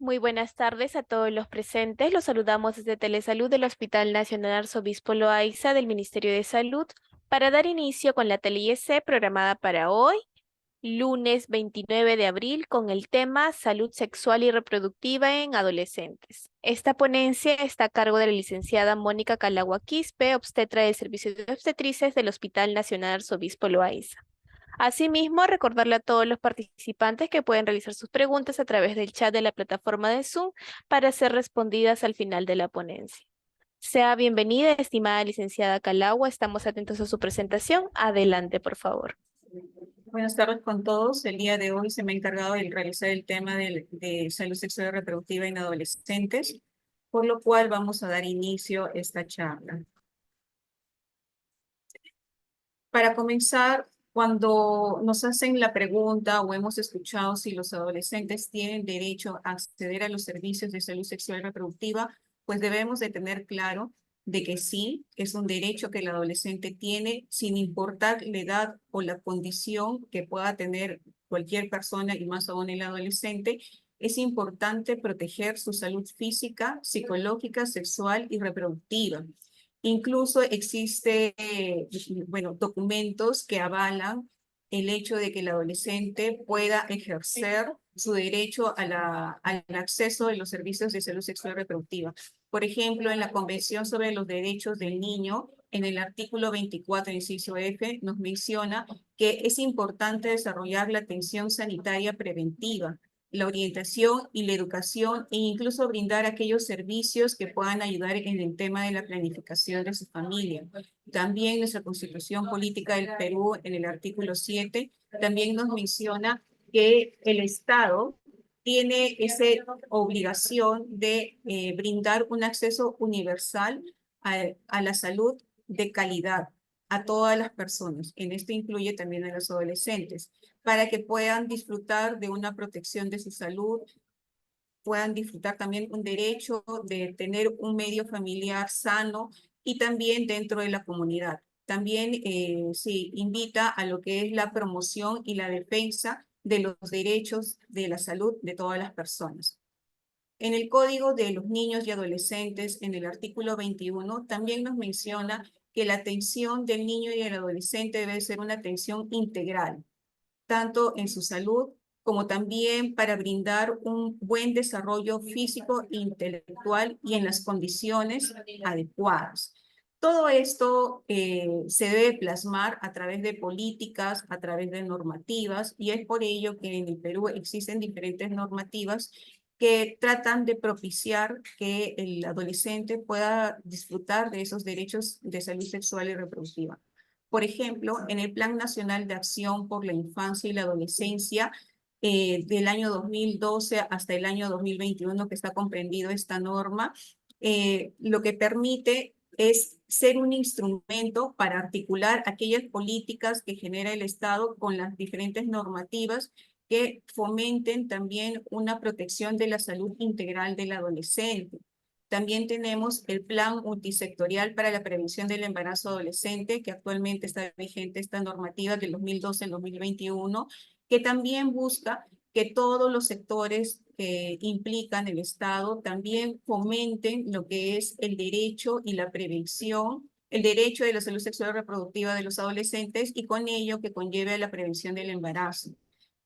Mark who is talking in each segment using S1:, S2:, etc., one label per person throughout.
S1: Muy buenas tardes a todos los presentes. Los saludamos desde Telesalud del Hospital Nacional Arzobispo Loaiza del Ministerio de Salud para dar inicio con la TLIEC programada para hoy, lunes 29 de abril, con el tema Salud Sexual y Reproductiva en Adolescentes. Esta ponencia está a cargo de la licenciada Mónica Calagua Quispe, obstetra del Servicio de Obstetrices del Hospital Nacional Arzobispo Loaiza. Asimismo, recordarle a todos los participantes que pueden realizar sus preguntas a través del chat de la plataforma de Zoom para ser respondidas al final de la ponencia. Sea bienvenida, estimada licenciada Calagua. Estamos atentos a su presentación. Adelante, por favor.
S2: Buenas tardes con todos. El día de hoy se me ha encargado de realizar el tema de salud sexual y reproductiva en adolescentes, por lo cual vamos a dar inicio a esta charla. Para comenzar, cuando nos hacen la pregunta o hemos escuchado si los adolescentes tienen derecho a acceder a los servicios de salud sexual y reproductiva, pues debemos de tener claro de que sí, es un derecho que el adolescente tiene sin importar la edad o la condición que pueda tener cualquier persona y más aún el adolescente. Es importante proteger su salud física, psicológica, sexual y reproductiva. Incluso existe, bueno, documentos que avalan el hecho de que el adolescente pueda ejercer su derecho al acceso de los servicios de salud sexual y reproductiva. Por ejemplo, en la Convención sobre los Derechos del Niño, en el artículo 24, inciso F, nos menciona que es importante desarrollar la atención sanitaria preventiva, la orientación y la educación e incluso brindar aquellos servicios que puedan ayudar en el tema de la planificación de su familia. También nuestra Constitución Política del Perú, en el artículo 7, también nos menciona que el Estado tiene esa obligación de brindar un acceso universal a la salud de calidad a todas las personas. En esto incluye también a los adolescentes, para que puedan disfrutar de una protección de su salud, puedan disfrutar también un derecho de tener un medio familiar sano y también dentro de la comunidad. También se invita a lo que es la promoción y la defensa de los derechos de la salud de todas las personas. En el Código de los Niños y Adolescentes, en el artículo 21, también nos menciona que la atención del niño y el adolescente debe ser una atención integral, tanto en su salud como también para brindar un buen desarrollo físico e intelectual y en las condiciones adecuadas. Todo esto se debe plasmar a través de políticas, a través de normativas, y es por ello que en el Perú existen diferentes normativas que tratan de propiciar que el adolescente pueda disfrutar de esos derechos de salud sexual y reproductiva. Por ejemplo, en el Plan Nacional de Acción por la Infancia y la Adolescencia, del año 2012 hasta el año 2021, que está comprendido esta norma, lo que permite es ser un instrumento para articular aquellas políticas que genera el Estado con las diferentes normativas que fomenten también una protección de la salud integral del adolescente. También tenemos el Plan Multisectorial para la Prevención del Embarazo Adolescente, que actualmente está vigente esta normativa del 2012 al 2021, que también busca que todos los sectores que implican el Estado también fomenten lo que es el derecho y la prevención, el derecho de la salud sexual y reproductiva de los adolescentes y con ello que conlleve a la prevención del embarazo.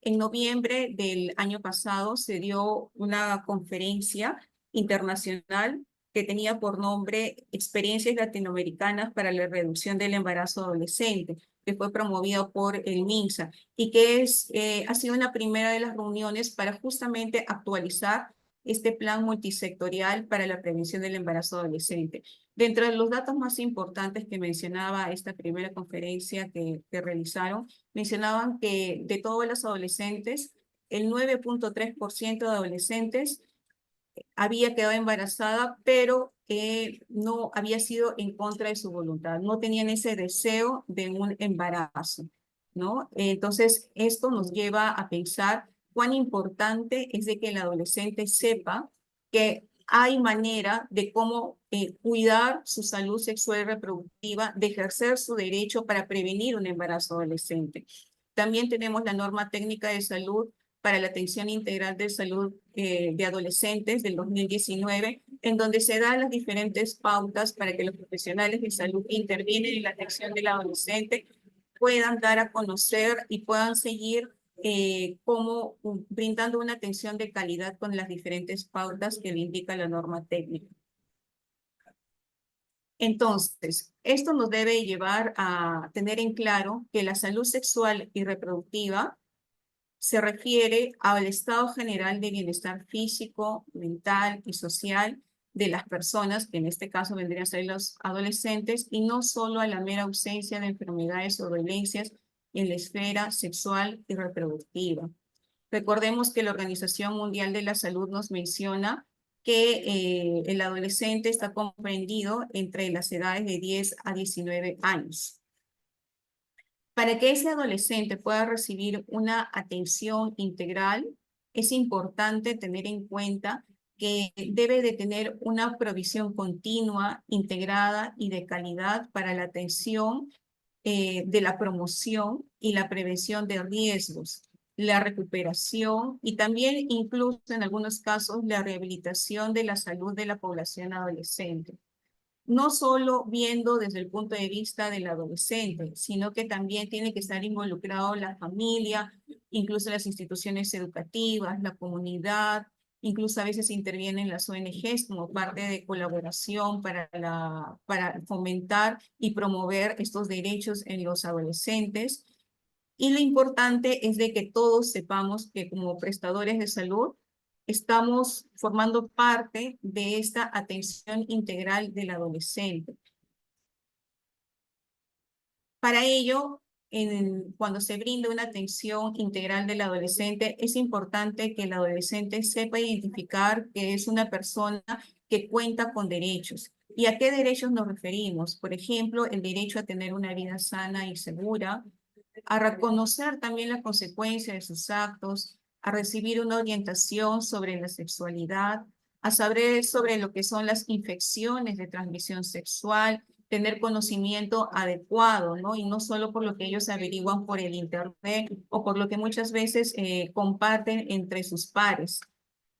S2: En noviembre del año pasado se dio una conferencia internacional que tenía por nombre Experiencias Latinoamericanas para la Reducción del Embarazo Adolescente, que fue promovido por el MINSA y que ha sido una primera de las reuniones para justamente actualizar este plan multisectorial para la prevención del embarazo adolescente. Dentro de los datos más importantes que mencionaba esta primera conferencia que realizaron, mencionaban que de todos los adolescentes, el 9.3% de adolescentes había quedado embarazada, pero no había sido en contra de su voluntad, no tenían ese deseo de un embarazo, ¿no? Entonces, esto nos lleva a pensar cuán importante es de que el adolescente sepa que hay manera de cómo cuidar su salud sexual y reproductiva, de ejercer su derecho para prevenir un embarazo adolescente. También tenemos la norma técnica de salud para la atención integral de salud de adolescentes del 2019, en donde se dan las diferentes pautas para que los profesionales de salud que intervienen en la atención del adolescente puedan dar a conocer y puedan seguir brindando una atención de calidad con las diferentes pautas que le indica la norma técnica. Entonces, esto nos debe llevar a tener en claro que la salud sexual y reproductiva se refiere al estado general de bienestar físico, mental y social de las personas, que en este caso vendrían a ser los adolescentes, y no solo a la mera ausencia de enfermedades o dolencias en la esfera sexual y reproductiva. Recordemos que la Organización Mundial de la Salud nos menciona que el adolescente está comprendido entre las edades de 10 a 19 años. Para que ese adolescente pueda recibir una atención integral, es importante tener en cuenta que debe de tener una provisión continua, integrada y de calidad para la atención de la promoción y la prevención de riesgos, la recuperación y también incluso en algunos casos la rehabilitación de la salud de la población adolescente. No solo viendo desde el punto de vista del adolescente, sino que también tiene que estar involucrado la familia, incluso las instituciones educativas, la comunidad, incluso a veces intervienen las ONGs como parte de colaboración para fomentar y promover estos derechos en los adolescentes. Y lo importante es de que todos sepamos que como prestadores de salud estamos formando parte de esta atención integral del adolescente. Para ello, cuando se brinda una atención integral del adolescente, es importante que el adolescente sepa identificar que es una persona que cuenta con derechos. ¿Y a qué derechos nos referimos? Por ejemplo, el derecho a tener una vida sana y segura, a reconocer también las consecuencias de sus actos, a recibir una orientación sobre la sexualidad, a saber sobre lo que son las infecciones de transmisión sexual, tener conocimiento adecuado, ¿no? Y no solo por lo que ellos averiguan por el internet o por lo que muchas veces comparten entre sus pares.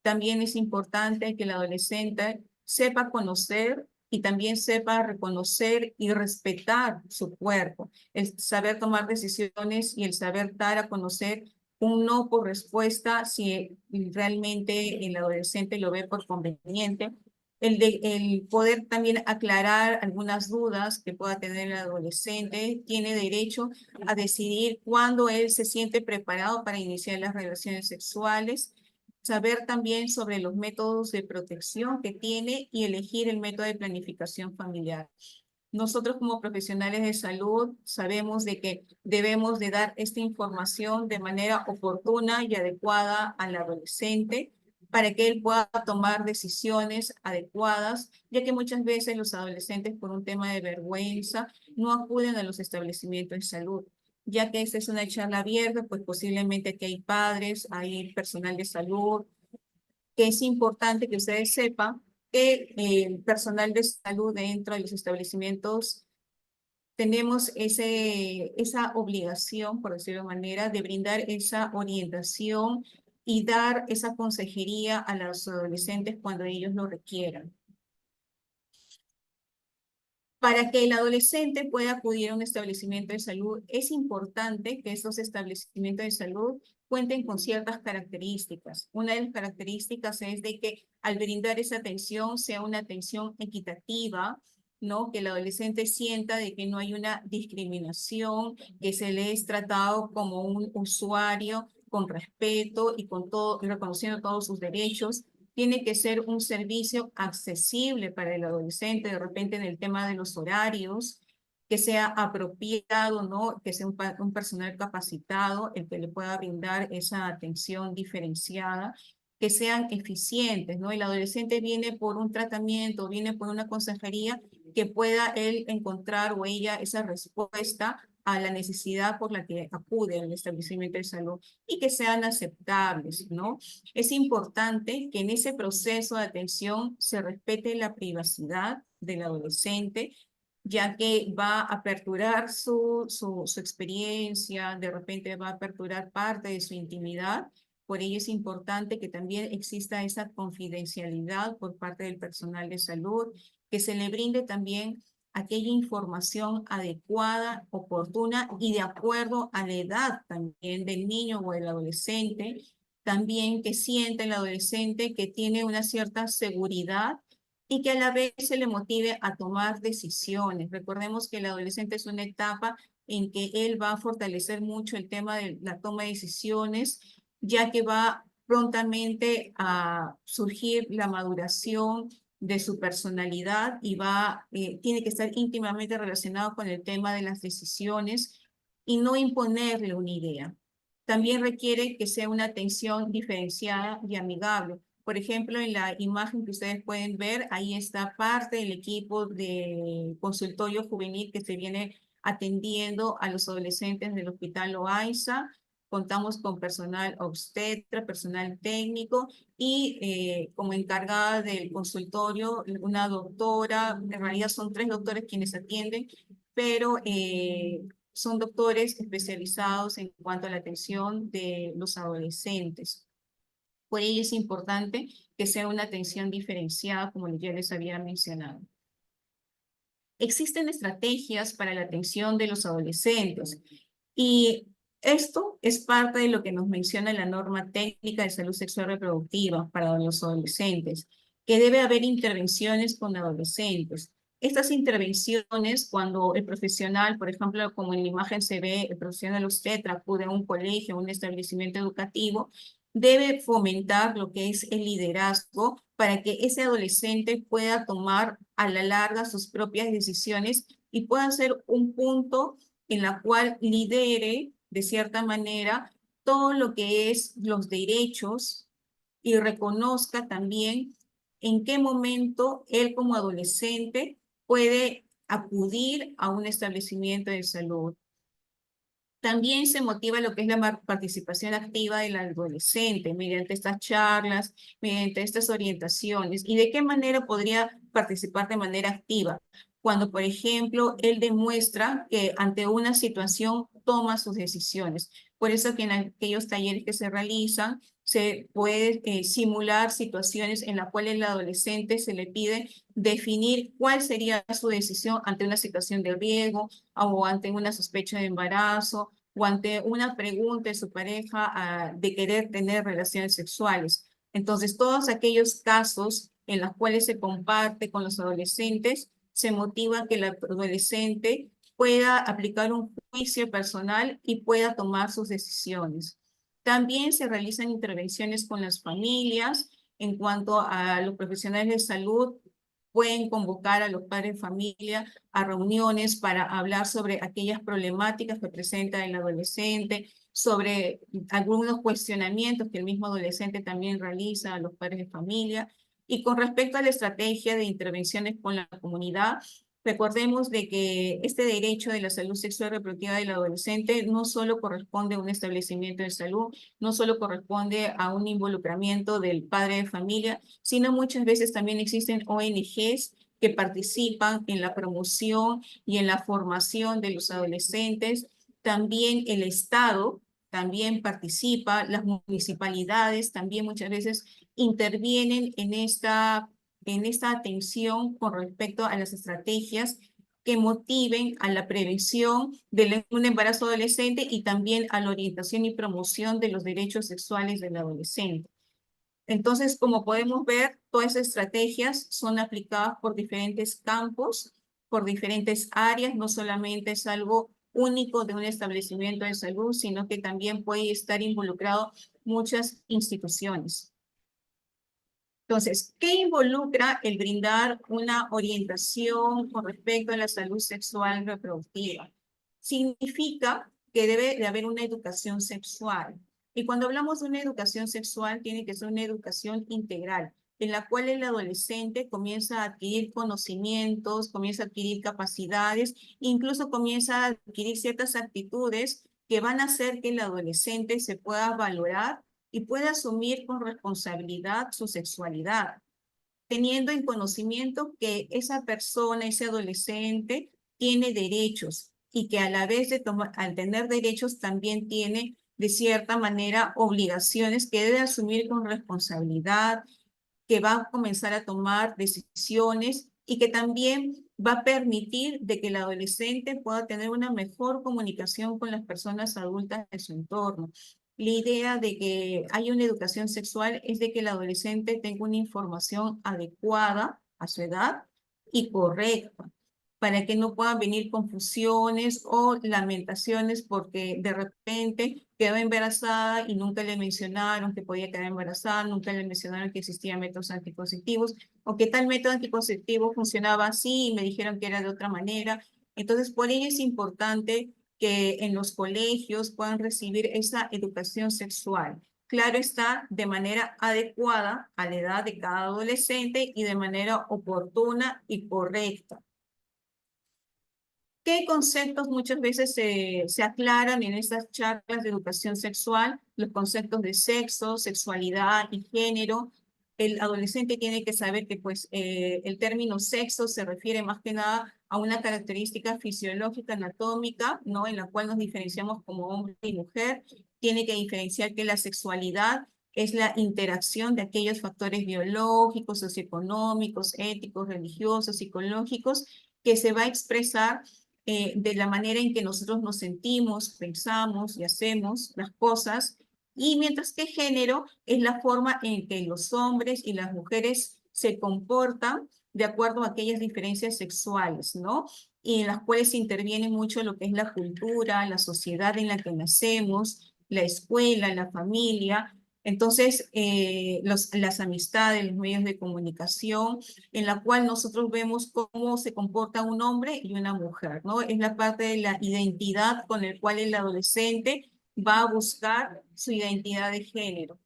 S2: También es importante que el adolescente sepa conocer y también sepa reconocer y respetar su cuerpo, el saber tomar decisiones y el saber dar a conocer un no por respuesta si realmente el adolescente lo ve por conveniente, el poder también aclarar algunas dudas que pueda tener el adolescente, tiene derecho a decidir cuándo él se siente preparado para iniciar las relaciones sexuales, saber también sobre los métodos de protección que tiene y elegir el método de planificación familiar. Nosotros como profesionales de salud sabemos de que debemos de dar esta información de manera oportuna y adecuada al adolescente para que él pueda tomar decisiones adecuadas, ya que muchas veces los adolescentes por un tema de vergüenza no acuden a los establecimientos de salud. Ya que esta es una charla abierta, pues posiblemente aquí hay padres, hay personal de salud, que es importante que ustedes sepan que el personal de salud dentro de los establecimientos tenemos esa obligación, por decirlo de manera, de brindar esa orientación y dar esa consejería a los adolescentes cuando ellos lo requieran. Para que el adolescente pueda acudir a un establecimiento de salud, es importante que estos establecimientos de salud cuenten con ciertas características. Una de las características es de que al brindar esa atención sea una atención equitativa, ¿no? Que el adolescente sienta de que no hay una discriminación, que se le es tratado como un usuario con respeto y con todo, y reconociendo todos sus derechos. Tiene que ser un servicio accesible para el adolescente, de repente en el tema de los horarios, que sea apropiado, ¿no? Que sea un personal capacitado, el que le pueda brindar esa atención diferenciada, que sean eficientes, ¿no? El adolescente viene por un tratamiento, viene por una consejería, que pueda él encontrar o ella esa respuesta a la necesidad por la que acude al establecimiento de salud y que sean aceptables, ¿no? Es importante que en ese proceso de atención se respete la privacidad del adolescente, ya que va a aperturar su experiencia, de repente va a aperturar parte de su intimidad, Por ello es importante que también exista esa confidencialidad por parte del personal de salud, que se le brinde también aquella información adecuada, oportuna y de acuerdo a la edad también del niño o del adolescente. También que sienta el adolescente que tiene una cierta seguridad y que a la vez se le motive a tomar decisiones. Recordemos que el adolescente es una etapa en que él va a fortalecer mucho el tema de la toma de decisiones, ya que va prontamente a surgir la maduración de su personalidad y tiene que estar íntimamente relacionado con el tema de las decisiones y no imponerle una idea. También requiere que sea una atención diferenciada y amigable. Por ejemplo, en la imagen que ustedes pueden ver, ahí está parte del equipo de consultorio juvenil que se viene atendiendo a los adolescentes del Hospital Loaiza. Contamos con personal obstetra, personal técnico y como encargada del consultorio, una doctora, en realidad son 3 doctores quienes atienden, pero son doctores especializados en cuanto a la atención de los adolescentes. Por ello es importante que sea una atención diferenciada, como ya les había mencionado. Existen estrategias para la atención de los adolescentes y esto es parte de lo que nos menciona la norma técnica de salud sexual reproductiva para los adolescentes, que debe haber intervenciones con adolescentes. Estas intervenciones, cuando el profesional, por ejemplo, como en la imagen se ve, el profesional obstetra acude a un colegio, a un establecimiento educativo, debe fomentar lo que es el liderazgo para que ese adolescente pueda tomar a la larga sus propias decisiones y pueda ser un punto en la cual lidere de cierta manera todo lo que es los derechos y reconozca también en qué momento él como adolescente puede acudir a un establecimiento de salud. También se motiva lo que es la participación activa del adolescente mediante estas charlas, mediante estas orientaciones. ¿Y de qué manera podría participar de manera activa? Cuando, por ejemplo, él demuestra que ante una situación toma sus decisiones. Por eso que en aquellos talleres que se realizan, se puede simular situaciones en las cuales el adolescente se le pide definir cuál sería su decisión ante una situación de riesgo o ante una sospecha de embarazo o ante una pregunta de su pareja de querer tener relaciones sexuales. Entonces, todos aquellos casos en los cuales se comparte con los adolescentes, se motiva que el adolescente pueda aplicar un juicio personal y pueda tomar sus decisiones. También se realizan intervenciones con las familias en cuanto a los profesionales de salud pueden convocar a los padres de familia a reuniones para hablar sobre aquellas problemáticas que presenta el adolescente, sobre algunos cuestionamientos que el mismo adolescente también realiza a los padres de familia. Y con respecto a la estrategia de intervenciones con la comunidad, recordemos de que este derecho de la salud sexual y reproductiva del adolescente no solo corresponde a un establecimiento de salud, no solo corresponde a un involucramiento del padre de familia, sino muchas veces también existen ONGs que participan en la promoción y en la formación de los adolescentes. También el Estado también participa, las municipalidades también muchas veces intervienen en esta atención con respecto a las estrategias que motiven a la prevención de un embarazo adolescente y también a la orientación y promoción de los derechos sexuales del adolescente. Entonces, como podemos ver, todas esas estrategias son aplicadas por diferentes campos, por diferentes áreas, no solamente es algo único de un establecimiento de salud, sino que también puede estar involucrado muchas instituciones. Entonces, ¿qué involucra el brindar una orientación con respecto a la salud sexual y reproductiva? Significa que debe de haber una educación sexual. Y cuando hablamos de una educación sexual, tiene que ser una educación integral, en la cual el adolescente comienza a adquirir conocimientos, comienza a adquirir capacidades, incluso comienza a adquirir ciertas actitudes que van a hacer que el adolescente se pueda valorar y puede asumir con responsabilidad su sexualidad, teniendo en conocimiento que esa persona, ese adolescente, tiene derechos y que a la vez de al tener derechos también tiene de cierta manera, obligaciones que debe asumir con responsabilidad, que va a comenzar a tomar decisiones y que también va a permitir de que el adolescente pueda tener una mejor comunicación con las personas adultas de su entorno. La idea de que haya una educación sexual es de que el adolescente tenga una información adecuada a su edad y correcta, para que no puedan venir confusiones o lamentaciones porque de repente quedó embarazada y nunca le mencionaron que podía quedar embarazada, nunca le mencionaron que existían métodos anticonceptivos o que tal método anticonceptivo funcionaba así y me dijeron que era de otra manera. Entonces, por ello es importante que en los colegios puedan recibir esa educación sexual. Claro está, de manera adecuada a la edad de cada adolescente y de manera oportuna y correcta. ¿Qué conceptos muchas veces se aclaran en estas charlas de educación sexual? Los conceptos de sexo, sexualidad y género. El adolescente tiene que saber que pues, el término sexo se refiere más que nada a una característica fisiológica, anatómica, ¿no? En la cual nos diferenciamos como hombre y mujer. Tiene que diferenciar que la sexualidad es la interacción de aquellos factores biológicos, socioeconómicos, éticos, religiosos, psicológicos, que se va a expresar de la manera en que nosotros nos sentimos, pensamos y hacemos las cosas, y mientras que género es la forma en que los hombres y las mujeres se comportan de acuerdo a aquellas diferencias sexuales, ¿no? Y en las cuales interviene mucho lo que es la cultura, la sociedad en la que nacemos, la escuela, la familia. Entonces, las amistades, los medios de comunicación, en la cual nosotros vemos cómo se comporta un hombre y una mujer, ¿no? Es la parte de la identidad con el cual el adolescente va a buscar su identidad de género.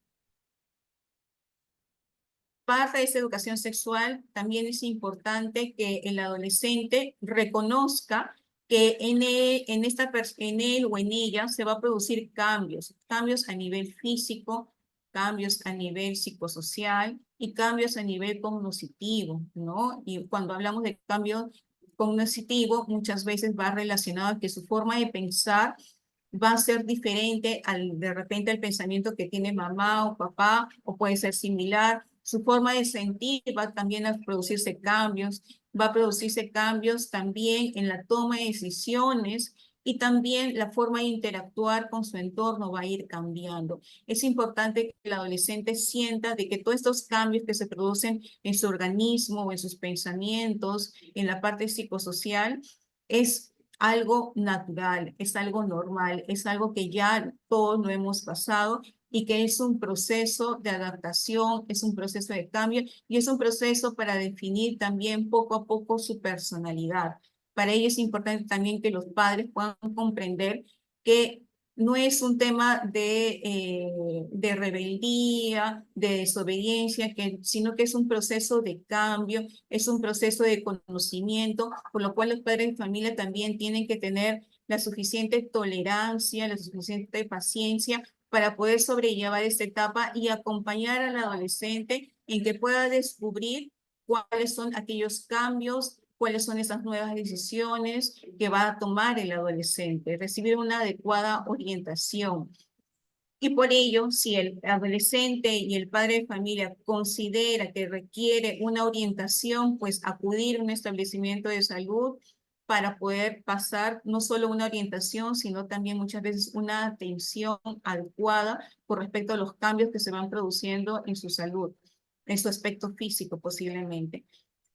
S2: Parte de esa educación sexual también es importante que el adolescente reconozca que en él o en ella se va a producir cambios, cambios a nivel físico, cambios a nivel psicosocial y cambios a nivel cognitivo, ¿no? Y cuando hablamos de cambio cognitivo, muchas veces va relacionado a que su forma de pensar va a ser diferente de repente al pensamiento que tiene mamá o papá, o puede ser similar. Su forma de sentir va también a producirse cambios, va a producirse cambios también en la toma de decisiones y también la forma de interactuar con su entorno va a ir cambiando. Es importante que el adolescente sienta de que todos estos cambios que se producen en su organismo o en sus pensamientos, en la parte psicosocial, es algo natural, es algo normal, es algo que ya todos lo hemos pasado y que es un proceso de adaptación, es un proceso de cambio y es un proceso para definir también poco a poco su personalidad. Para ello es importante también que los padres puedan comprender que no es un tema de rebeldía, de desobediencia, sino que es un proceso de cambio, es un proceso de conocimiento, por lo cual los padres de familia también tienen que tener la suficiente tolerancia, la suficiente paciencia para poder sobrellevar esta etapa y acompañar al adolescente en que pueda descubrir cuáles son aquellos cambios, cuáles son esas nuevas decisiones que va a tomar el adolescente, recibir una adecuada orientación. Y por ello, si el adolescente y el padre de familia considera que requiere una orientación, pues acudir a un establecimiento de salud para poder pasar no solo una orientación, sino también muchas veces una atención adecuada con respecto a los cambios que se van produciendo en su salud, en su aspecto físico posiblemente.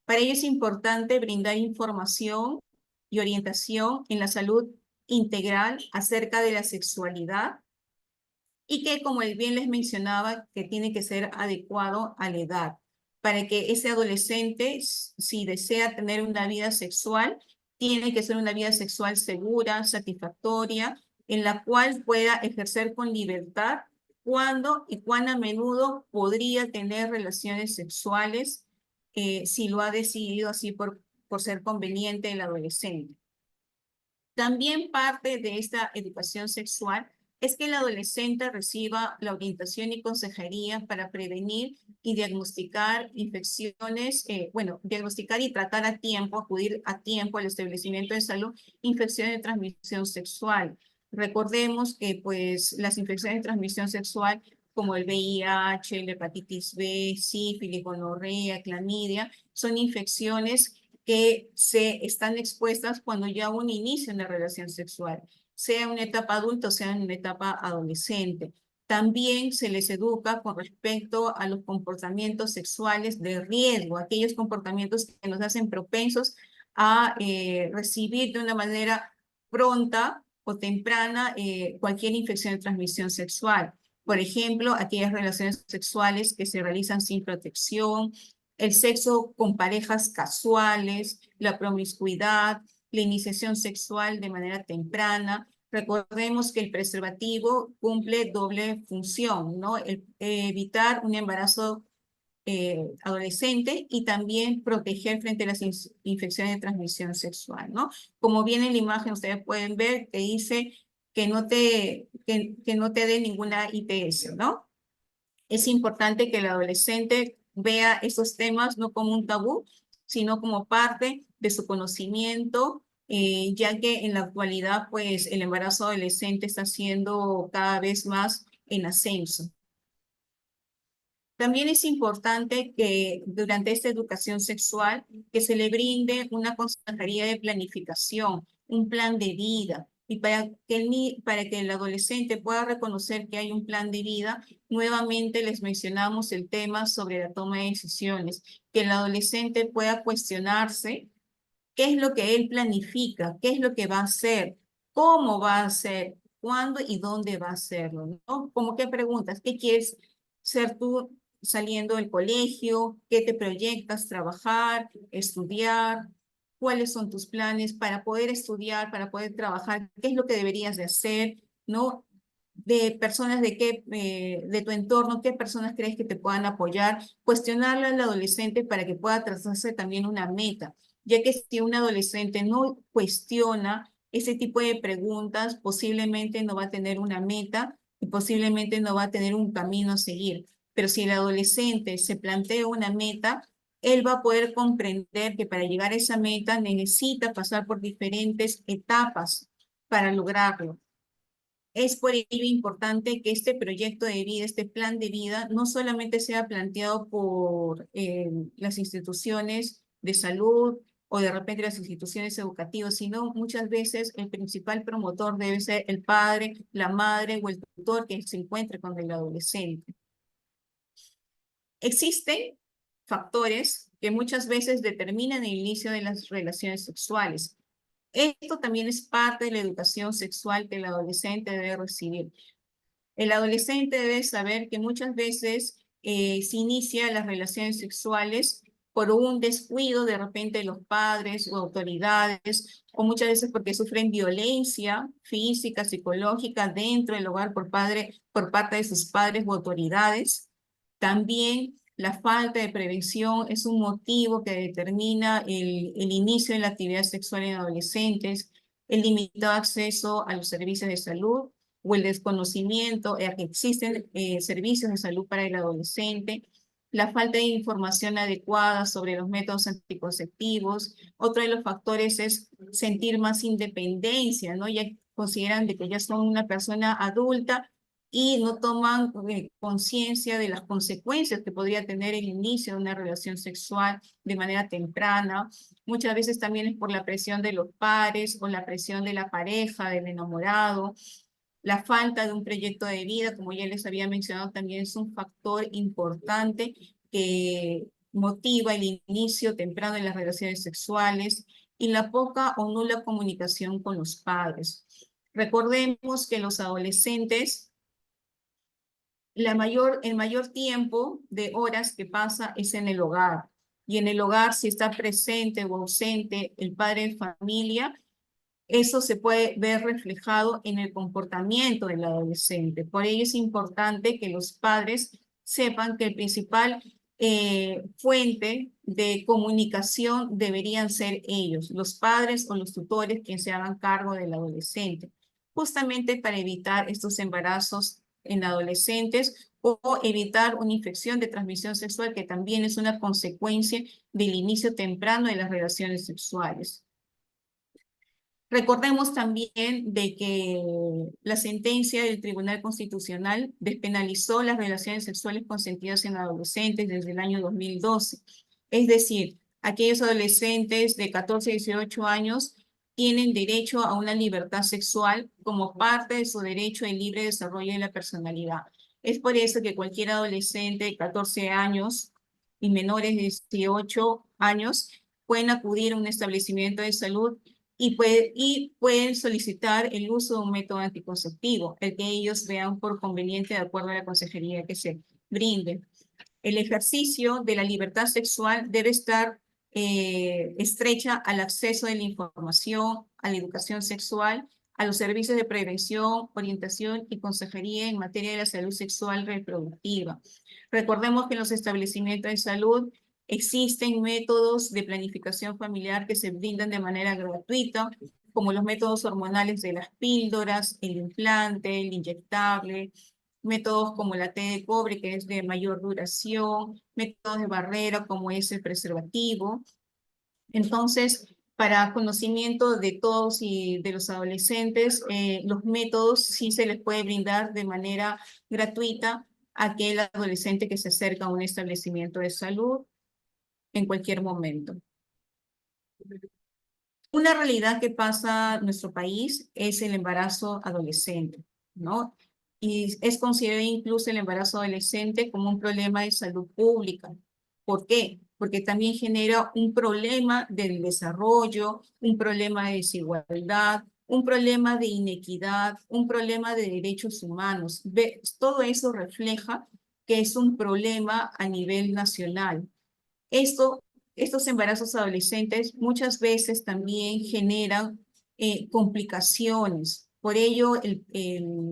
S2: Para ello es importante brindar información y orientación en la salud integral acerca de la sexualidad y que, como bien les mencionaba, que tiene que ser adecuado a la edad, para que ese adolescente, si desea tener una vida sexual, tiene que ser una vida sexual segura, satisfactoria, en la cual pueda ejercer con libertad cuándo y cuán a menudo podría tener relaciones sexuales, si lo ha decidido así por ser conveniente el adolescente. También parte de esta educación sexual es que el adolescente reciba la orientación y consejería para prevenir y diagnosticar infecciones, diagnosticar y tratar a tiempo, acudir a tiempo al establecimiento de salud, infecciones de transmisión sexual. Recordemos que pues las infecciones de transmisión sexual como el VIH, la hepatitis B, sífilis, gonorrea, clamidia, son infecciones que se están expuestas cuando ya uno inicia una relación sexual, sea en una etapa adulta o sea en una etapa adolescente. También se les educa con respecto a los comportamientos sexuales de riesgo, aquellos comportamientos que nos hacen propensos a recibir de una manera pronta o temprana cualquier infección de transmisión sexual. Por ejemplo, aquellas relaciones sexuales que se realizan sin protección, el sexo con parejas casuales, la promiscuidad, la iniciación sexual de manera temprana. Recordemos que el preservativo cumple doble función, ¿no? Evitar un embarazo adolescente y también proteger frente a las infecciones de transmisión sexual, ¿no? Como viene en la imagen, ustedes pueden ver que dice que no te dé ninguna ITS, ¿no? Es importante que el adolescente vea esos temas no como un tabú, sino como parte de su conocimiento, ya que en la actualidad, pues, el embarazo adolescente está siendo cada vez más en ascenso. También es importante que durante esta educación sexual que se le brinde una consejería de planificación, un plan de vida. Y para que el adolescente pueda reconocer que hay un plan de vida, nuevamente les mencionamos el tema sobre la toma de decisiones, que el adolescente pueda cuestionarse qué es lo que él planifica, qué es lo que va a hacer, cómo va a hacer, cuándo y dónde va a hacerlo, ¿no? Como qué preguntas, ¿qué quieres ser tú saliendo del colegio? ¿Qué te proyectas trabajar, estudiar? ¿Cuáles son tus planes para poder estudiar, para poder trabajar? ¿Qué es lo que deberías de hacer, ¿no? De personas de tu entorno, qué personas crees que te puedan apoyar, cuestionarle al adolescente para que pueda trazarse también una meta, ya que si un adolescente no cuestiona ese tipo de preguntas, posiblemente no va a tener una meta y posiblemente no va a tener un camino a seguir. Pero si el adolescente se plantea una meta, él va a poder comprender que para llegar a esa meta necesita pasar por diferentes etapas para lograrlo. Es por ello importante que este proyecto de vida, este plan de vida, no solamente sea planteado por las instituciones de salud o de repente las instituciones educativas, sino muchas veces el principal promotor debe ser el padre, la madre o el tutor que se encuentre con el adolescente. Existen factores que muchas veces determinan el inicio de las relaciones sexuales. Esto también es parte de la educación sexual que el adolescente debe recibir. El adolescente debe saber que muchas veces se inicia las relaciones sexuales por un descuido de repente de los padres o autoridades, o muchas veces porque sufren violencia física, psicológica dentro del hogar por parte de sus padres o autoridades. También la falta de prevención es un motivo que determina el inicio de la actividad sexual en adolescentes, el limitado acceso a los servicios de salud o el desconocimiento de que existen servicios de salud para el adolescente, la falta de información adecuada sobre los métodos anticonceptivos. Otro de los factores es sentir más independencia, ¿no? Ya consideran de que ya son una persona adulta y no toman conciencia de las consecuencias que podría tener el inicio de una relación sexual de manera temprana. Muchas veces también es por la presión de los padres o la presión de la pareja, del enamorado. La falta de un proyecto de vida, como ya les había mencionado, también es un factor importante que motiva el inicio temprano de las relaciones sexuales y la poca o nula comunicación con los padres. Recordemos que los adolescentes el mayor tiempo de horas que pasa es en el hogar. Y en el hogar, si está presente o ausente el padre de familia, eso se puede ver reflejado en el comportamiento del adolescente. Por ello es importante que los padres sepan que el principal fuente de comunicación deberían ser ellos, los padres o los tutores quienes se hagan cargo del adolescente, justamente para evitar estos embarazos en adolescentes o evitar una infección de transmisión sexual que también es una consecuencia del inicio temprano de las relaciones sexuales. Recordemos también de que la sentencia del Tribunal Constitucional despenalizó las relaciones sexuales consentidas en adolescentes desde el año 2012. Es decir, aquellos adolescentes de 14 a 18 años tienen derecho a una libertad sexual como parte de su derecho al libre desarrollo de la personalidad. Es por eso que cualquier adolescente de 14 años y menores de 18 años pueden acudir a un establecimiento de salud y pueden solicitar el uso de un método anticonceptivo, el que ellos vean por conveniente de acuerdo a la consejería que se brinde. El ejercicio de la libertad sexual debe estar estrecha al acceso de la información, a la educación sexual, a los servicios de prevención, orientación y consejería en materia de la salud sexual reproductiva. Recordemos que en los establecimientos de salud existen métodos de planificación familiar que se brindan de manera gratuita, como los métodos hormonales de las píldoras, el implante, el inyectable, métodos como la T de cobre, que es de mayor duración, métodos de barrera, como es el preservativo. Entonces, para conocimiento de todos y de los adolescentes, los métodos sí se les puede brindar de manera gratuita a aquel adolescente que se acerca a un establecimiento de salud en cualquier momento. Una realidad que pasa en nuestro país es el embarazo adolescente, ¿no? Y es considerado incluso el embarazo adolescente como un problema de salud pública. ¿Por qué? Porque también genera un problema del desarrollo, un problema de desigualdad, un problema de inequidad, un problema de derechos humanos. Todo eso refleja que es un problema a nivel nacional. Esto, estos embarazos adolescentes muchas veces también generan complicaciones. Por ello,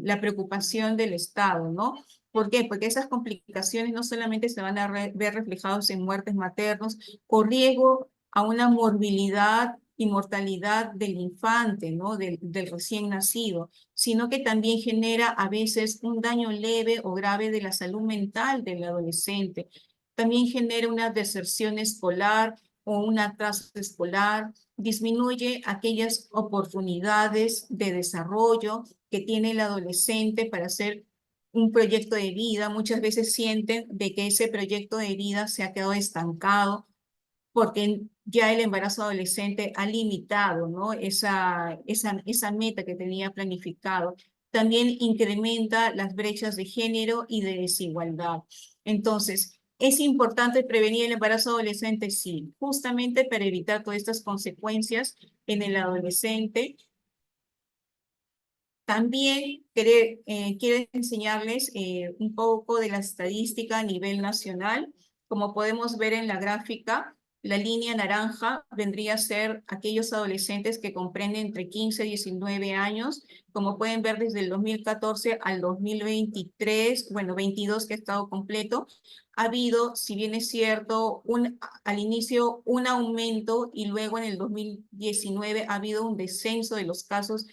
S2: la preocupación del Estado, ¿no? ¿Por qué? Porque esas complicaciones no solamente se van a ver reflejados en muertes maternos o riesgo a una morbilidad y mortalidad del infante, ¿no? Del recién nacido, sino que también genera a veces un daño leve o grave de la salud mental del adolescente. También genera una deserción escolar o un atraso escolar, disminuye aquellas oportunidades de desarrollo que tiene el adolescente para hacer un proyecto de vida. Muchas veces sienten de que ese proyecto de vida se ha quedado estancado porque ya el embarazo adolescente ha limitado, ¿no? esa meta que tenía planificado. También incrementa las brechas de género y de desigualdad. Entonces, ¿es importante prevenir el embarazo adolescente? Sí, justamente para evitar todas estas consecuencias en el adolescente. También quiero enseñarles un poco de la estadística a nivel nacional. Como podemos ver en la gráfica, la línea naranja vendría a ser aquellos adolescentes que comprenden entre 15 y 19 años. Como pueden ver, desde el 2014 al 2023, bueno, 22 que ha estado completo, ha habido, si bien es cierto, al inicio un aumento y luego en el 2019 ha habido un descenso de los casos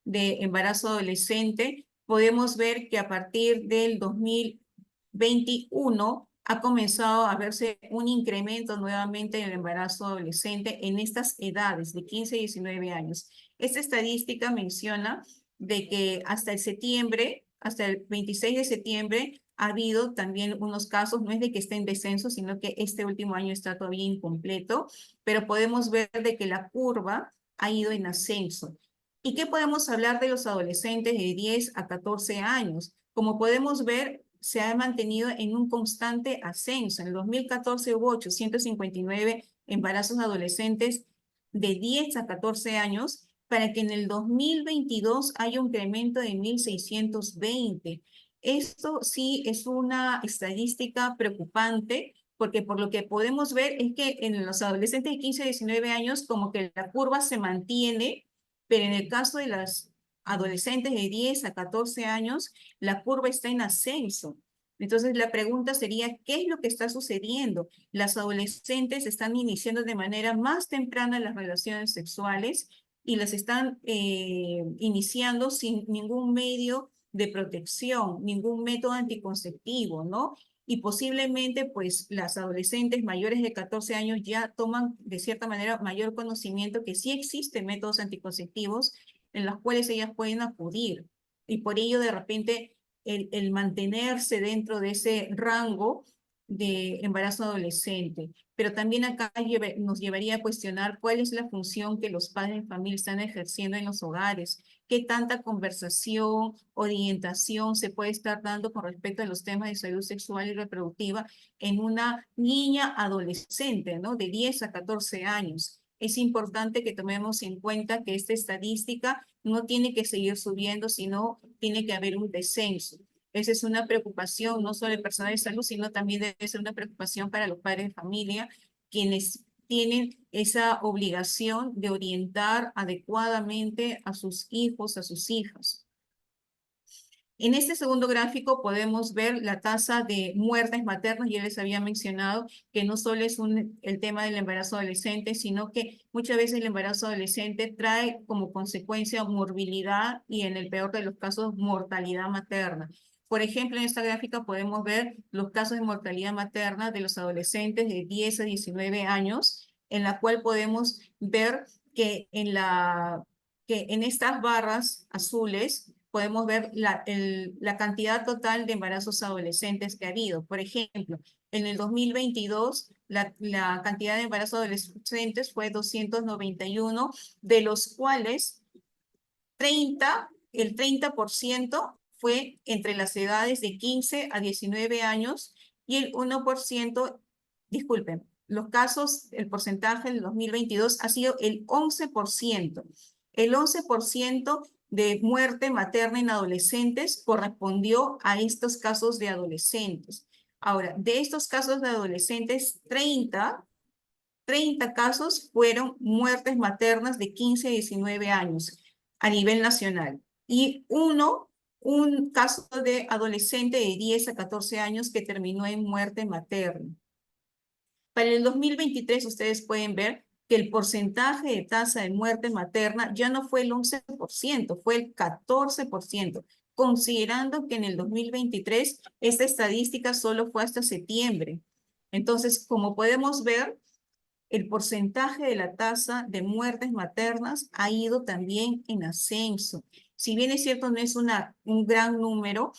S2: de embarazo adolescente. Podemos ver que a partir del 2021 ha comenzado a verse un incremento nuevamente en el embarazo adolescente en estas edades de 15 y 19 años. Esta estadística menciona de que hasta el septiembre, hasta el 26 de septiembre, ha habido también unos casos, no es de que esté en descenso, sino que este último año está todavía incompleto, pero podemos ver de que la curva ha ido en ascenso. ¿Y qué podemos hablar de los adolescentes de 10 a 14 años? Como podemos ver, se ha mantenido en un constante ascenso. En el 2014 hubo 859 embarazos adolescentes de 10 a 14 años, para que en el 2022 haya un incremento de 1.620. Esto sí es una estadística preocupante, porque por lo que podemos ver es que en los adolescentes de 15 a 19 años como que la curva se mantiene, pero en el caso de las adolescentes de 10 a 14 años, la curva está en ascenso. Entonces la pregunta sería, ¿qué es lo que está sucediendo? Las adolescentes están iniciando de manera más temprana las relaciones sexuales y las están iniciando sin ningún medio de protección, ningún método anticonceptivo, ¿no? y posiblemente pues las adolescentes mayores de 14 años ya toman de cierta manera mayor conocimiento que sí existen métodos anticonceptivos en los cuales ellas pueden acudir y por ello de repente el mantenerse dentro de ese rango de embarazo adolescente. Pero también acá nos llevaría a cuestionar cuál es la función que los padres de familia están ejerciendo en los hogares, qué tanta conversación, orientación se puede estar dando con respecto a los temas de salud sexual y reproductiva en una niña adolescente, ¿no? De 10 a 14 años. Es importante que tomemos en cuenta que esta estadística no tiene que seguir subiendo, sino tiene que haber un descenso. Esa es una preocupación no solo del personal de salud, sino también debe ser una preocupación para los padres de familia, quienes tienen esa obligación de orientar adecuadamente a sus hijos, a sus hijas. En este segundo gráfico podemos ver la tasa de muertes maternas. Ya les había mencionado que no solo es el tema del embarazo adolescente, sino que muchas veces el embarazo adolescente trae como consecuencia morbilidad y en el peor de los casos mortalidad materna. Por ejemplo, en esta gráfica podemos ver los casos de mortalidad materna de los adolescentes de 10 a 19 años, en la cual podemos ver que en estas barras azules podemos ver la cantidad total de embarazos adolescentes que ha habido. Por ejemplo, en el 2022, la cantidad de embarazos adolescentes fue 291, de los cuales el 30% fue entre las edades de 15 a 19 años y el 1%, disculpen, los casos, el porcentaje del 2022 ha sido el 11%. El 11% de muerte materna en adolescentes correspondió a estos casos de adolescentes. Ahora, de estos casos de adolescentes, 30 casos fueron muertes maternas de 15 a 19 años a nivel nacional. Y un caso de adolescente de 10 a 14 años que terminó en muerte materna. Para el 2023 ustedes pueden ver que el porcentaje de tasa de muerte materna ya no fue el 11%, fue el 14%, considerando que en el 2023 esta estadística solo fue hasta septiembre. Entonces, como podemos ver, el porcentaje de la tasa de muertes maternas ha ido también en ascenso. Si bien es cierto, no es un gran número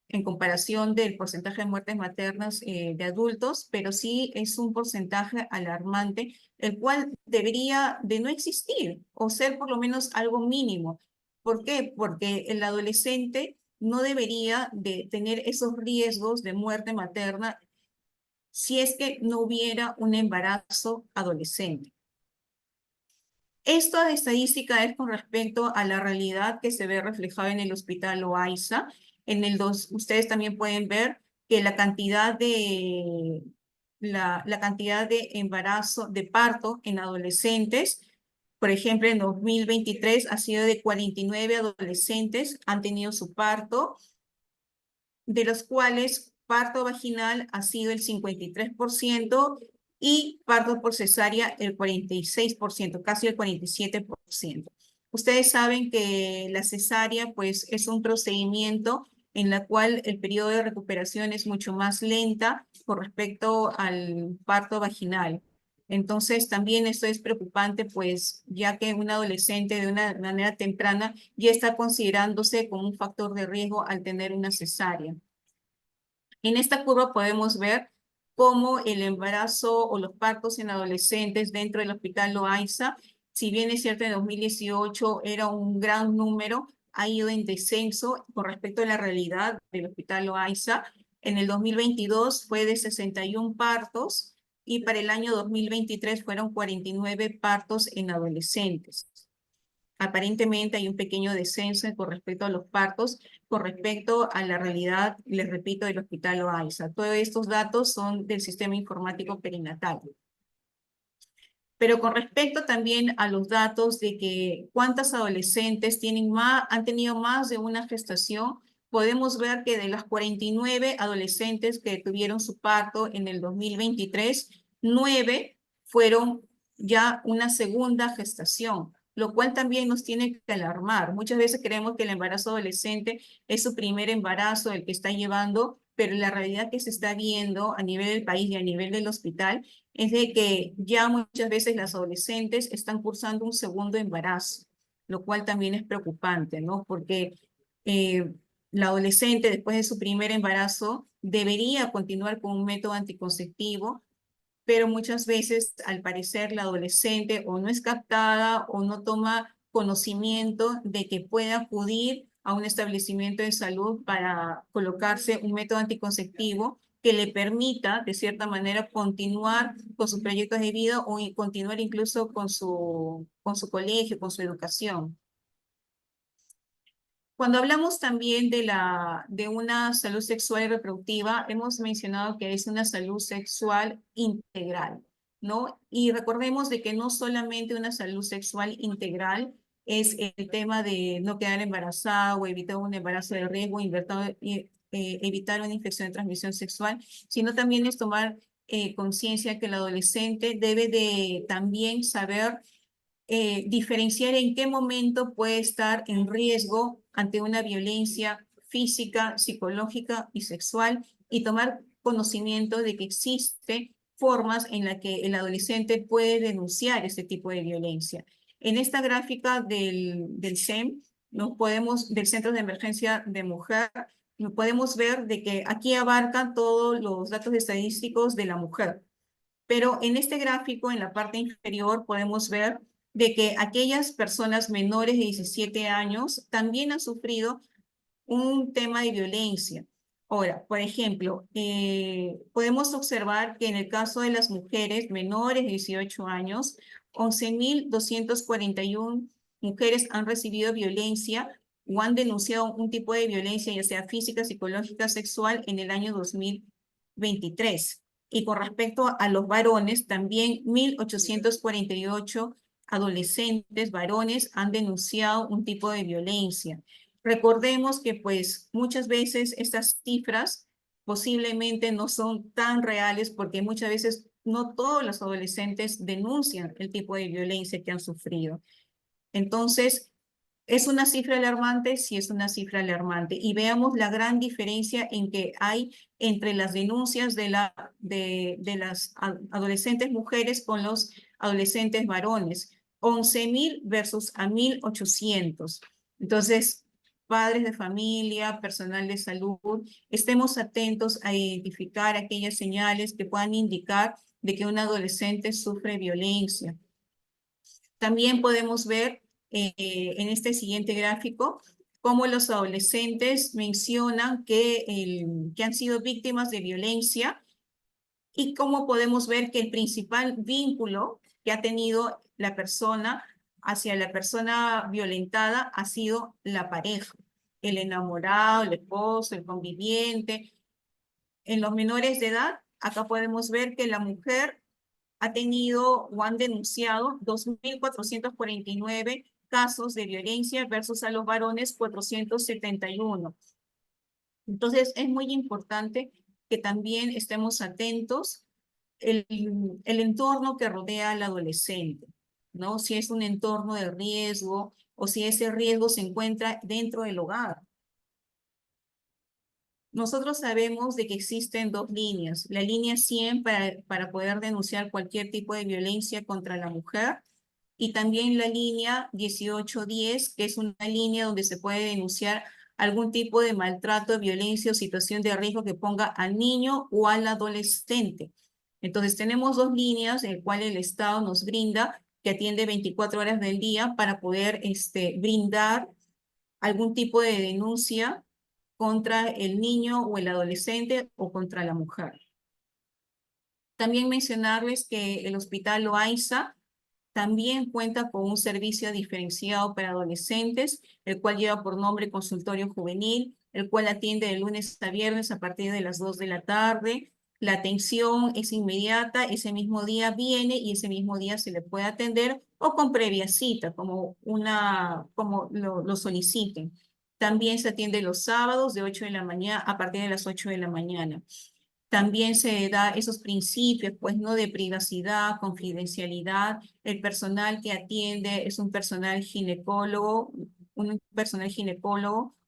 S2: en comparación del porcentaje de muertes maternas de adultos, pero sí es un porcentaje alarmante, el cual debería de no existir o ser por lo menos algo mínimo. ¿Por qué? Porque el adolescente no debería de tener esos riesgos de muerte materna si es que no hubiera un embarazo adolescente. Esta estadística es con respecto a la realidad que se ve reflejada en el Hospital Loaiza. Ustedes también pueden ver que la cantidad de embarazo, de parto en adolescentes, por ejemplo, en 2023 ha sido de 49 adolescentes han tenido su parto, de los cuales parto vaginal ha sido el 53% y parto por cesárea el 46%, casi el 47%. Ustedes saben que la cesárea pues es un procedimiento en la cual el periodo de recuperación es mucho más lenta con respecto al parto vaginal. Entonces también esto es preocupante pues ya que un adolescente de una manera temprana ya está considerándose como un factor de riesgo al tener una cesárea. En esta curva podemos ver cómo el embarazo o los partos en adolescentes dentro del Hospital Loaiza, si bien es cierto en 2018 era un gran número, ha ido en descenso con respecto a la realidad del Hospital Loaiza. En el 2022 fue de 61 partos y para el año 2023 fueron 49 partos en adolescentes. Aparentemente hay un pequeño descenso con respecto a los partos, con respecto a la realidad, les repito, del Hospital Loaiza. Todos estos datos son del sistema informático perinatal. Pero con respecto también a los datos de que cuántas adolescentes han tenido más de una gestación, podemos ver que de las 49 adolescentes que tuvieron su parto en el 2023, 9 fueron ya una segunda gestación, lo cual también nos tiene que alarmar. Muchas veces creemos que el embarazo adolescente es su primer embarazo, el que está llevando, pero la realidad que se está viendo a nivel del país y a nivel del hospital es de que ya muchas veces las adolescentes están cursando un segundo embarazo, lo cual también es preocupante, ¿no? Porque eh, la adolescente después de su primer embarazo debería continuar con un método anticonceptivo, pero muchas veces, al parecer, la adolescente o no es captada o no toma conocimiento de que puede acudir a un establecimiento de salud para colocarse un método anticonceptivo que le permita, de cierta manera, continuar con sus proyectos de vida o continuar incluso con su colegio, con su educación. Cuando hablamos también de una salud sexual y reproductiva, hemos mencionado que es una salud sexual integral, ¿no? Y recordemos de que no solamente una salud sexual integral es el tema de no quedar embarazada o evitar un embarazo de riesgo, evitar una infección de transmisión sexual, sino también es tomar conciencia que el adolescente debe de también saber diferenciar en qué momento puede estar en riesgo ante una violencia física, psicológica y sexual y tomar conocimiento de que existen formas en las que el adolescente puede denunciar este tipo de violencia. En esta gráfica del CEM, del Centro de Emergencia de Mujer, podemos ver de que aquí abarcan todos los datos estadísticos de la mujer. Pero en este gráfico, en la parte inferior, podemos ver de que aquellas personas menores de 17 años también han sufrido un tema de violencia. Ahora, por ejemplo, podemos observar que en el caso de las mujeres menores de 18 años, 11.241 mujeres han recibido violencia o han denunciado un tipo de violencia, ya sea física, psicológica, sexual, en el año 2023. Y con respecto a los varones, también 1.848 adolescentes varones han denunciado un tipo de violencia. Recordemos que pues muchas veces estas cifras posiblemente no son tan reales porque muchas veces no todos los adolescentes denuncian el tipo de violencia que han sufrido. Entonces, ¿es una cifra alarmante? Sí, es una cifra alarmante. Y veamos la gran diferencia en que hay entre las denuncias de las adolescentes mujeres con los adolescentes varones. 11.000 versus a 1.800. Entonces, padres de familia, personal de salud, estemos atentos a identificar aquellas señales que puedan indicar de que un adolescente sufre violencia. También podemos ver en este siguiente gráfico cómo los adolescentes mencionan que han sido víctimas de violencia y cómo podemos ver que el principal vínculo que ha tenido la persona hacia la persona violentada ha sido la pareja, el enamorado, el esposo, el conviviente. En los menores de edad, acá podemos ver que la mujer ha tenido o han denunciado 2.449 casos de violencia versus a los varones 471. Entonces, es muy importante que también estemos atentos el entorno que rodea al adolescente, ¿no? Si es un entorno de riesgo o si ese riesgo se encuentra dentro del hogar. Nosotros sabemos de que existen dos líneas. La línea 100 para poder denunciar cualquier tipo de violencia contra la mujer y también la línea 1810, que es una línea donde se puede denunciar algún tipo de maltrato, violencia o situación de riesgo que ponga al niño o al adolescente. Entonces tenemos dos líneas en las cuales el Estado nos brinda, que atiende 24 horas del día para poder brindar algún tipo de denuncia contra el niño o el adolescente o contra la mujer. También mencionarles que el Hospital Loaiza también cuenta con un servicio diferenciado para adolescentes, el cual lleva por nombre Consultorio Juvenil, el cual atiende de lunes a viernes a partir de las 2 de la tarde. La atención es inmediata, ese mismo día viene y ese mismo día se le puede atender o con previa cita, como lo soliciten. También se atiende los sábados de 8 de la mañana, a partir de las 8 de la mañana. También se da esos principios, pues, ¿no? De privacidad, confidencialidad. El personal que atiende es un personal ginecólogo,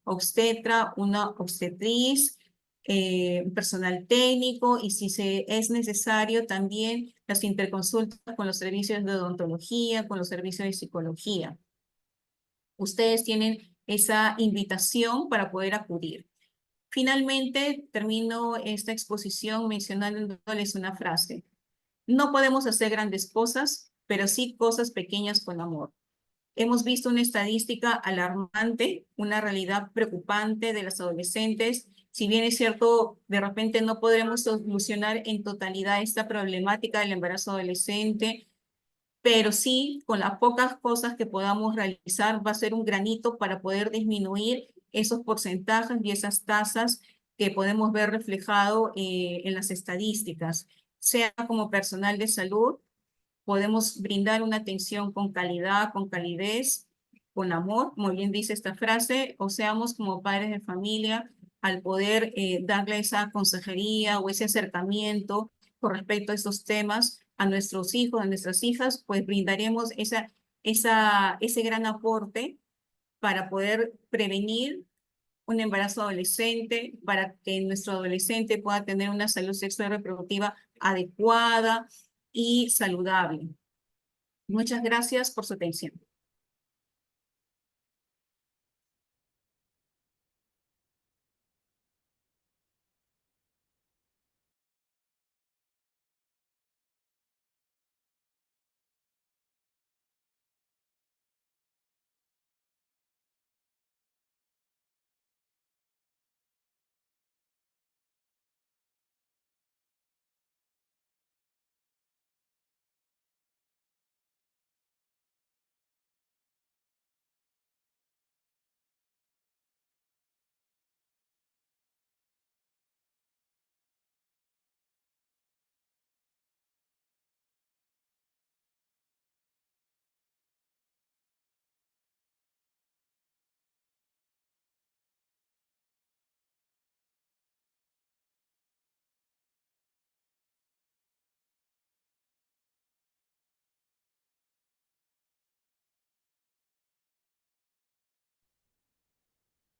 S2: obstetra, una obstetriz, personal técnico y si es necesario también las interconsultas con los servicios de odontología, con los servicios de psicología. Ustedes tienen esa invitación para poder acudir. Finalmente, termino esta exposición mencionándoles una frase. No podemos hacer grandes cosas, pero sí cosas pequeñas con amor. Hemos visto una estadística alarmante, una realidad preocupante de las adolescentes. Si bien es cierto, de repente no podremos solucionar en totalidad esta problemática del embarazo adolescente, pero sí, con las pocas cosas que podamos realizar, va a ser un granito para poder disminuir esos porcentajes y esas tasas que podemos ver reflejado en las estadísticas, sea como personal de salud podemos brindar una atención con calidad, con calidez, con amor, como bien dice esta frase, o seamos como padres de familia al poder darle esa consejería o ese acercamiento con respecto a estos temas a nuestros hijos, a nuestras hijas, pues brindaremos ese gran aporte para poder prevenir un embarazo adolescente, para que nuestro adolescente pueda tener una salud sexual y reproductiva adecuada y saludable. Muchas gracias por su atención.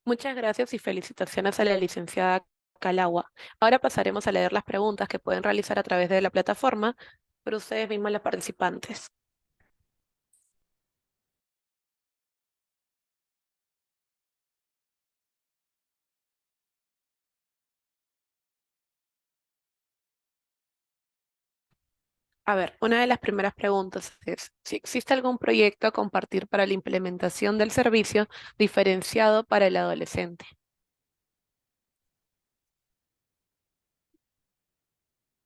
S3: Muchas gracias y felicitaciones a la licenciada Calagua. Ahora pasaremos a leer las preguntas que pueden realizar a través de la plataforma por ustedes mismos las participantes. A ver, una de las primeras preguntas es si existe algún proyecto a compartir para la implementación del servicio diferenciado para el adolescente.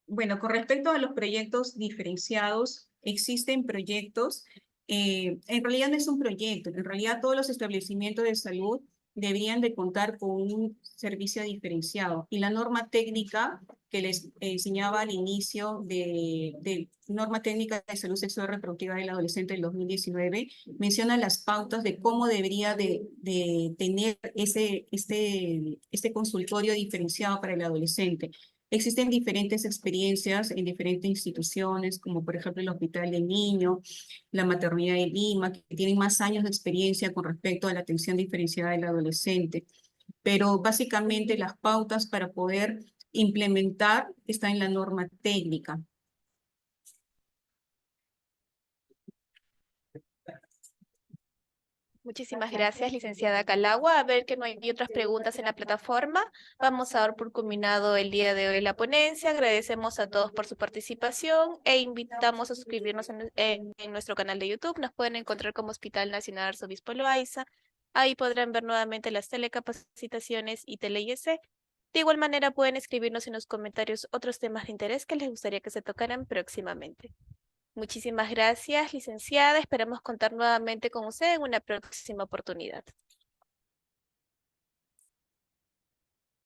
S2: Bueno, con respecto a los proyectos diferenciados, existen proyectos, en realidad no es un proyecto, en realidad todos los establecimientos de salud deberían de contar con un servicio diferenciado. Y la norma técnica que les enseñaba al inicio de norma técnica de salud sexual y reproductiva del adolescente del 2019 menciona las pautas de cómo debería de tener este consultorio diferenciado para el adolescente. Existen diferentes experiencias en diferentes instituciones, como por ejemplo el Hospital del Niño, la Maternidad de Lima, que tienen más años de experiencia con respecto a la atención diferenciada del adolescente. Pero básicamente las pautas para poder implementar están en la norma técnica.
S1: Muchísimas gracias, licenciada Calagua. A ver que no hay otras preguntas en la plataforma. Vamos a dar por culminado el día de hoy la ponencia. Agradecemos a todos por su participación e invitamos a suscribirnos en nuestro canal de YouTube. Nos pueden encontrar como Hospital Nacional Arzobispo Loaiza. Ahí podrán ver nuevamente las telecapacitaciones y tele-IEC. De igual manera pueden escribirnos en los comentarios otros temas de interés que les gustaría que se tocaran próximamente. Muchísimas gracias, licenciada. Esperamos contar nuevamente con usted en una próxima oportunidad.